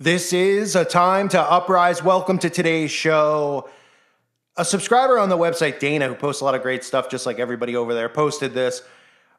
This is a time to uprise. Welcome to today's show. A subscriber on the website, Dana, who posts a lot of great stuff, just like everybody over there, posted this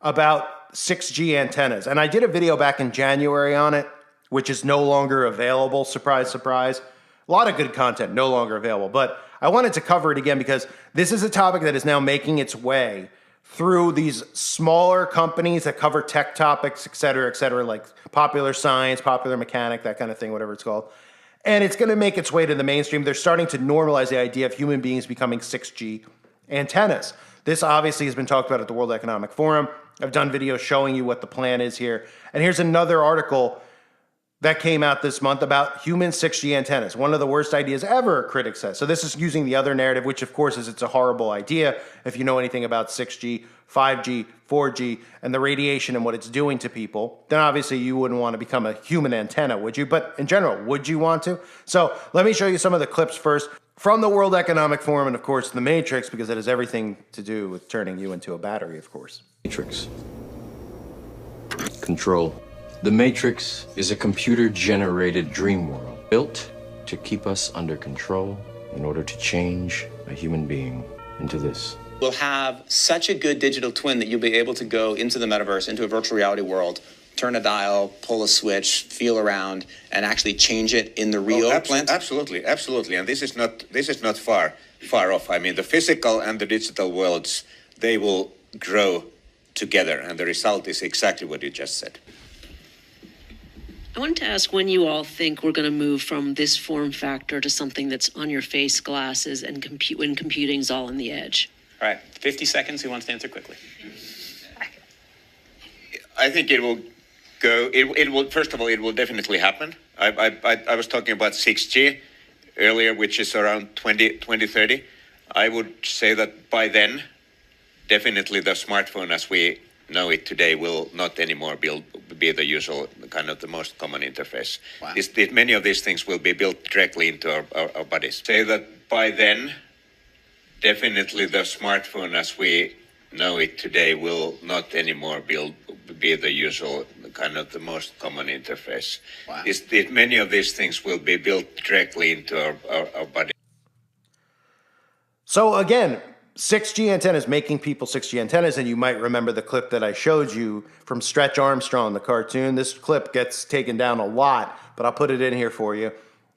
about 6G antennas. And I did a video back in January on it, which is no longer available. Surprise, surprise. A lot of good content, no longer available. But I wanted to cover it again because this is a topic that is now making its way through these smaller companies that cover tech topics, et cetera, like Popular Science, Popular Mechanic, that kind of thing, whatever it's called. And it's going to make its way to the mainstream. They're starting to normalize the idea of human beings becoming 6G antennas. This obviously has been talked about at the World Economic Forum. I've done videos showing you what the plan is here. And here's another article that came out this month about human 6G antennas. One of the worst ideas ever, critics say. So this is using the other narrative, which of course is it's a horrible idea. If you know anything about 6G, 5G, 4G, and the radiation and what it's doing to people, then obviously you wouldn't want to become a human antenna, would you? But in general, would you want to? So let me show you some of the clips first from the World Economic Forum and of course the Matrix, because it has everything to do with turning you into a battery, of course. Matrix. Control. The Matrix is a computer-generated dream world built to keep us under control in order to change a human being into this. We'll have such a good digital twin that you'll be able to go into the metaverse, into a virtual reality world, turn a dial, pull a switch, feel around, and actually change it in the real plant. Absolutely. And this is not far off. I mean, the physical and the digital worlds, they will grow together, and the result is exactly what you just said. I wanted to ask when you all think we're going to move from this form factor to something that's on your face, glasses, and when computing's all on the edge. All right, 50 seconds. Who wants to answer quickly? I think it will go. It will. First of all, it will definitely happen. I was talking about 6G earlier, which is around 2030. I would say that by then, definitely the smartphone as we know it today will not anymore be the usual kind of the most common interface. Wow. Many of these things will be built directly into our bodies. Say that by then, definitely the smartphone as we know it today will not anymore be the usual kind of the most common interface. Wow. Many of these things will be built directly into our body. So again, 6G antennas, making people 6G antennas, and you might remember the clip that I showed you from Stretch Armstrong, the cartoon. This clip gets taken down a lot, but I'll put it in here for you.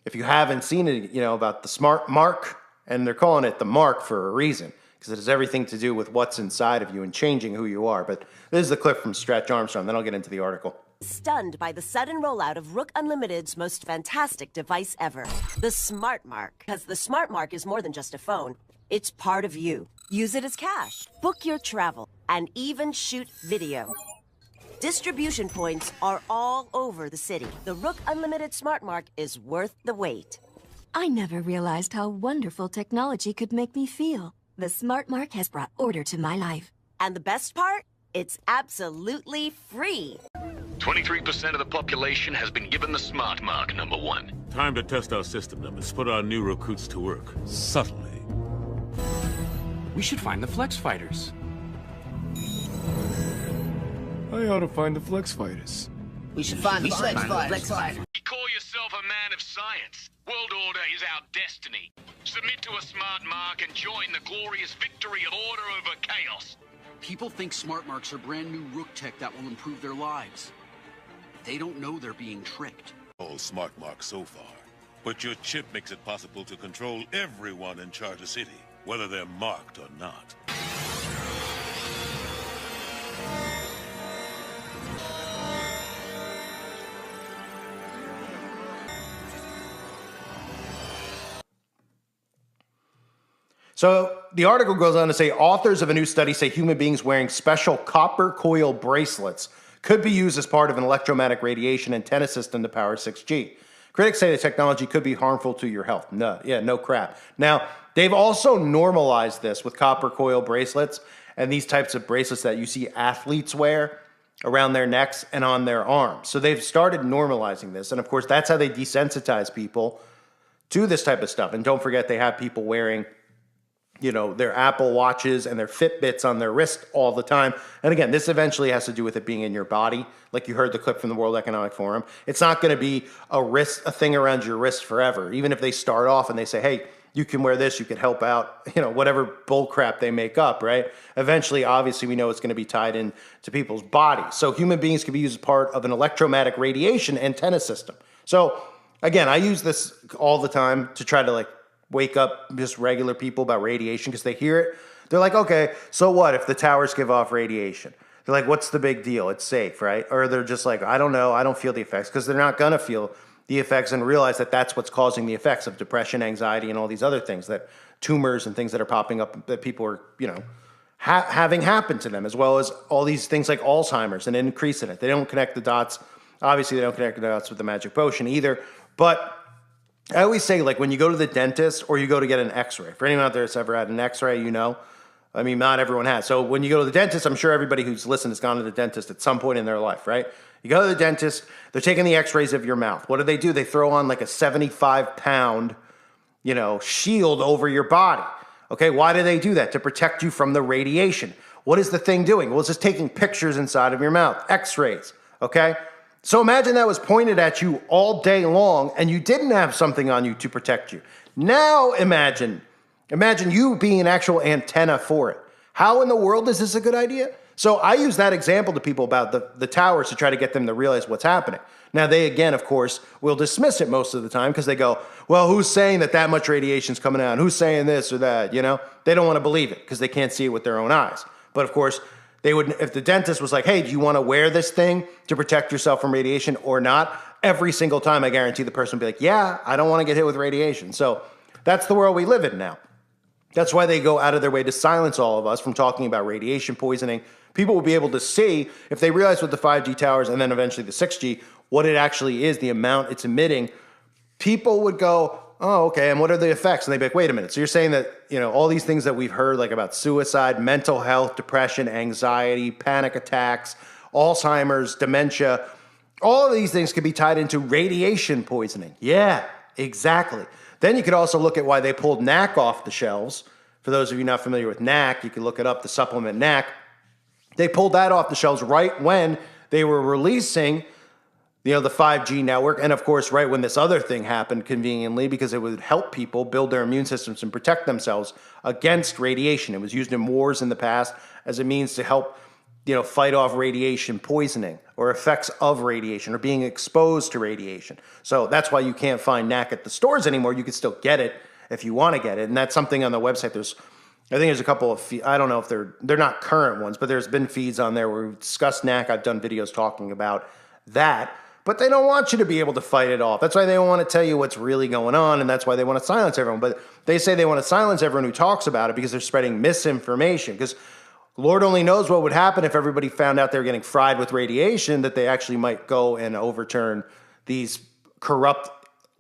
If you haven't seen it, about the smart mark, and they're calling it the mark for a reason, because it has everything to do with what's inside of you and changing who you are. But this is the clip from Stretch Armstrong, then I'll get into the article. Stunned by the sudden rollout of Rook Unlimited's most fantastic device ever, the Smart Mark. Because the Smart Mark is more than just a phone. It's part of you. Use it as cash, book your travel, and even shoot video. Distribution points are all over the city. The Rook Unlimited Smart Mark is worth the wait. I never realized how wonderful technology could make me feel. The Smart Mark has brought order to my life. And the best part? It's absolutely free. 23% of the population has been given the Smart Mark, number 1. Time to test our system numbers, put our new recruits to work. Subtly. We should find the Flex Fighters. I ought to find the Flex Fighters. We should find the Flex Fighters. You call yourself a man of science. World order is our destiny. Submit to a Smart Mark and join the glorious victory of order over chaos. People think Smart Marks are brand new Rook tech that will improve their lives. They don't know they're being tricked. All Smart Marks so far. But your chip makes it possible to control everyone in Charter City, whether they're marked or not. So the article goes on to say, authors of a new study say human beings wearing special copper coil bracelets could be used as part of an electromagnetic radiation antenna system to power 6G. Critics say the technology could be harmful to your health. No crap. Now, they've also normalized this with copper coil bracelets and these types of bracelets that you see athletes wear around their necks and on their arms. So they've started normalizing this. And of course, that's how they desensitize people to this type of stuff. And don't forget, they have people wearing their Apple Watches and their Fitbits on their wrist all the time. And again, this eventually has to do with it being in your body. Like you heard the clip from the World Economic Forum. It's not going to be a thing around your wrist forever. Even if they start off and they say, hey, you can wear this, you can help out, whatever bull crap they make up, right? Eventually, obviously, we know it's going to be tied in to people's bodies. So human beings can be used as part of an electromagnetic radiation antenna system. So again, I use this all the time to try to wake up just regular people about radiation because they hear it. They're like, okay, so what if the towers give off radiation? They're like, what's the big deal? It's safe, right? Or they're just like, I don't know, I don't feel the effects, because they're not going to feel the effects and realize that that's what's causing the effects of depression, anxiety, and all these other things, that tumors and things that are popping up that people are, having happen to them, as well as all these things like Alzheimer's and an increase in it. They don't connect the dots. Obviously, they don't connect the dots with the magic potion either. But I always say, when you go to the dentist or you go to get an x-ray, for anyone out there that's ever had an x-ray, I mean, not everyone has. So when you go to the dentist, I'm sure everybody who's listened has gone to the dentist at some point in their life, right? You go to the dentist, they're taking the x-rays of your mouth. What do? They throw on a 75-pound, shield over your body. Okay, why do they do that? To protect you from the radiation. What is the thing doing? Well, it's just taking pictures inside of your mouth, x-rays, okay? So imagine that was pointed at you all day long and you didn't have something on you to protect you. Now imagine you being an actual antenna for it. How in the world is this a good idea? So I use that example to people about the towers to try to get them to realize what's happening. Now they, again, of course, will dismiss it most of the time because they go, well, who's saying that much radiation's coming out? Who's saying this or that? They don't want to believe it because they can't see it with their own eyes. But of course, they would, if the dentist was like, hey, do you want to wear this thing to protect yourself from radiation or not? Every single time, I guarantee the person would be like, yeah, I don't want to get hit with radiation. So that's the world we live in now. That's why they go out of their way to silence all of us from talking about radiation poisoning. People will be able to see, if they realize with the 5G towers and then eventually the 6G, what it actually is, the amount it's emitting. People would go, oh, okay, and what are the effects? And they'd be like, wait a minute. So you're saying that, all these things that we've heard, about suicide, mental health, depression, anxiety, panic attacks, Alzheimer's, dementia, all of these things could be tied into radiation poisoning. Yeah, exactly. Then you could also look at why they pulled NAC off the shelves. For those of you not familiar with NAC, you can look it up, the supplement NAC. They pulled that off the shelves right when they were releasing the 5G network. And of course, right when this other thing happened conveniently, because it would help people build their immune systems and protect themselves against radiation. It was used in wars in the past as a means to help, fight off radiation poisoning or effects of radiation or being exposed to radiation. So that's why you can't find NAC at the stores anymore. You can still get it if you want to get it. And that's something on the website. I think there's a couple of, I don't know if they're not current ones, but there's been feeds on there where we've discussed NAC. I've done videos talking about that. But they don't want you to be able to fight it off. That's why they don't want to tell you what's really going on, and that's why they want to silence everyone. But they say they want to silence everyone who talks about it because they're spreading misinformation. Because Lord only knows what would happen if everybody found out they were getting fried with radiation, that they actually might go and overturn these corrupt,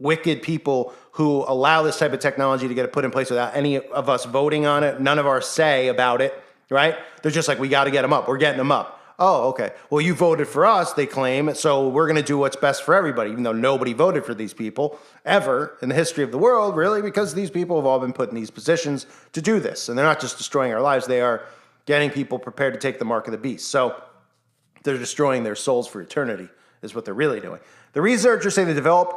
wicked people who allow this type of technology to get put in place without any of us voting on it, none of our say about it, right? They're just like, we got to get them up. We're getting them up. Oh, okay. Well, you voted for us, they claim, so we're going to do what's best for everybody, even though nobody voted for these people ever in the history of the world, really, because these people have all been put in these positions to do this. And they're not just destroying our lives, they are getting people prepared to take the mark of the beast. So they're destroying their souls for eternity is what they're really doing. The researchers say they developed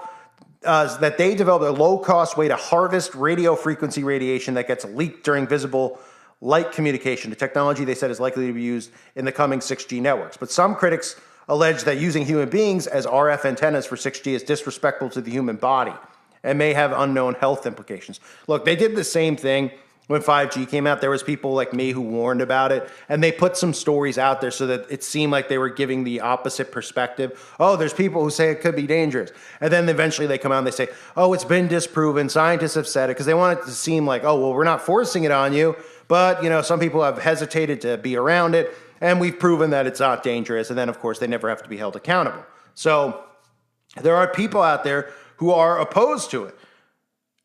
a low-cost way to harvest radio frequency radiation that gets leaked during visible light communication. The technology, they said, is likely to be used in the coming 6G networks. But some critics allege that using human beings as RF antennas for 6G is disrespectful to the human body and may have unknown health implications. Look, they did the same thing when 5G came out. There was people like me who warned about it, and they put some stories out there so that it seemed like they were giving the opposite perspective. Oh, there's people who say it could be dangerous. And then eventually they come out and they say, oh, it's been disproven. Scientists have said it, because they want it to seem like, oh, well, we're not forcing it on you, but, some people have hesitated to be around it, and we've proven that it's not dangerous. And then, of course, they never have to be held accountable. So there are people out there who are opposed to it.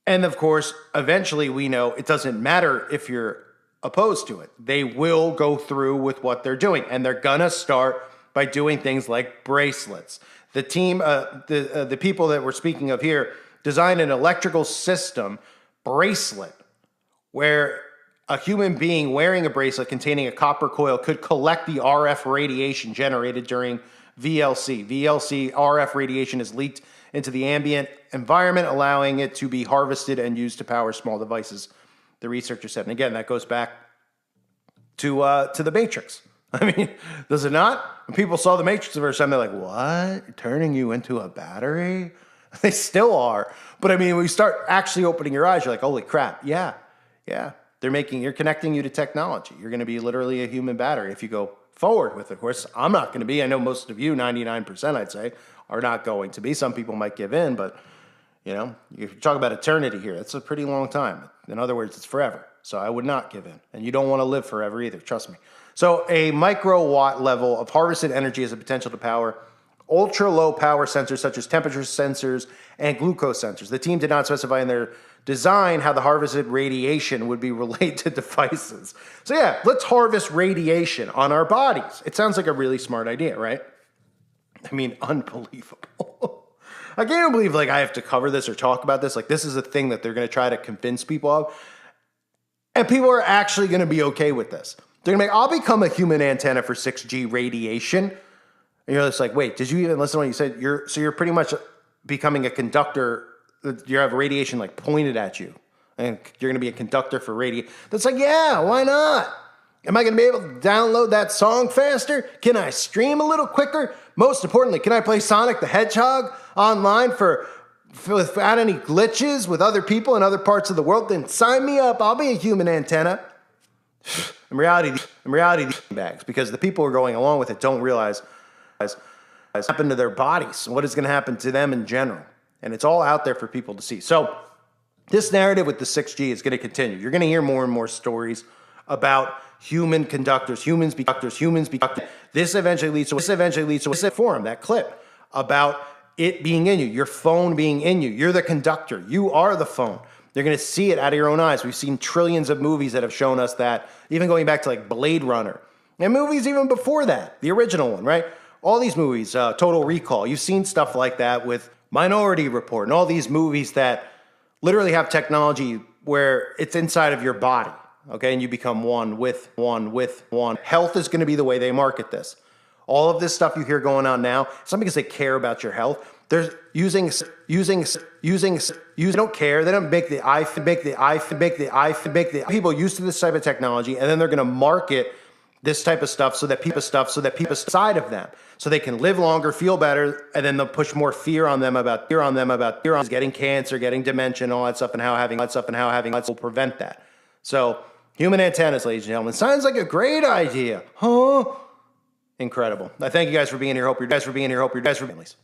And of course, eventually we know it doesn't matter if you're opposed to it. They will go through with what they're doing, and they're gonna start by doing things like bracelets. The team, the people that we're speaking of here, designed an electrical system bracelet where a human being wearing a bracelet containing a copper coil could collect the RF radiation generated during VLC. VLC RF radiation is leaked into the ambient environment, allowing it to be harvested and used to power small devices, the researcher said. And again, that goes back to the Matrix. I mean, does it not? When people saw the Matrix the first time, they're like, what? Turning you into a battery? They still are. But I mean, when you start actually opening your eyes, you're like, holy crap, yeah. You're connecting you to technology. You're going to be literally a human battery if you go forward with it. Of course, I'm not going to be. I know most of you, 99%, I'd say, are not going to be. Some people might give in, but, you know, you talk about eternity here. That's a pretty long time. In other words, it's forever. So I would not give in. And you don't want to live forever either, trust me. So a microwatt level of harvested energy has the potential to power ultra-low power sensors such as temperature sensors and glucose sensors. The team did not specify in their design how the harvested radiation would be relayed to devices. So yeah, let's harvest radiation on our bodies. It sounds like a really smart idea, right? I mean, unbelievable. I can't even believe like I have to cover this or talk about this. Like this is a thing that they're going to try to convince people of. And people are actually going to be okay with this. They're going to I'll become a human antenna for 6G radiation. And you're just like, wait, did you even listen to what you said? You're pretty much becoming a conductor. You have radiation like pointed at you. And you're going to be a conductor for radiation. That's like, yeah, why not? Am I going to be able to download that song faster? Can I stream a little quicker? Most importantly, can I play Sonic the Hedgehog online without any glitches with other people in other parts of the world? Then sign me up. I'll be a human antenna. In reality, these bags, because the people who are going along with it don't realize what's happened to their bodies and what is going to happen to them in general. And it's all out there for people to see. So this narrative with the 6G is going to continue. You're going to hear more and more stories about human conductors, humans be conductors. This eventually leads to a forum, that clip about it being in you, your phone being in you. You're the conductor. You are the phone. They're going to see it out of your own eyes. We've seen trillions of movies that have shown us that, even going back to like Blade Runner. And movies even before that, the original one, right? All these movies, Total Recall. You've seen stuff like that with Minority Report and all these movies that literally have technology where it's inside of your body, okay? And you become one with one. Health is going to be the way they market this. All of this stuff you hear going on now, it's not because they care about your health. They're using, they don't care. They don't make the people used to this type of technology, and then they're going to market this type of stuff so that people side of them, so they can live longer, feel better, and then they'll push more fear on them about getting cancer, getting dementia, and all that stuff, and how having that will prevent that. So human antennas, ladies and gentlemen, sounds like a great idea, huh? Incredible. I thank you guys for being here. Hope you're families.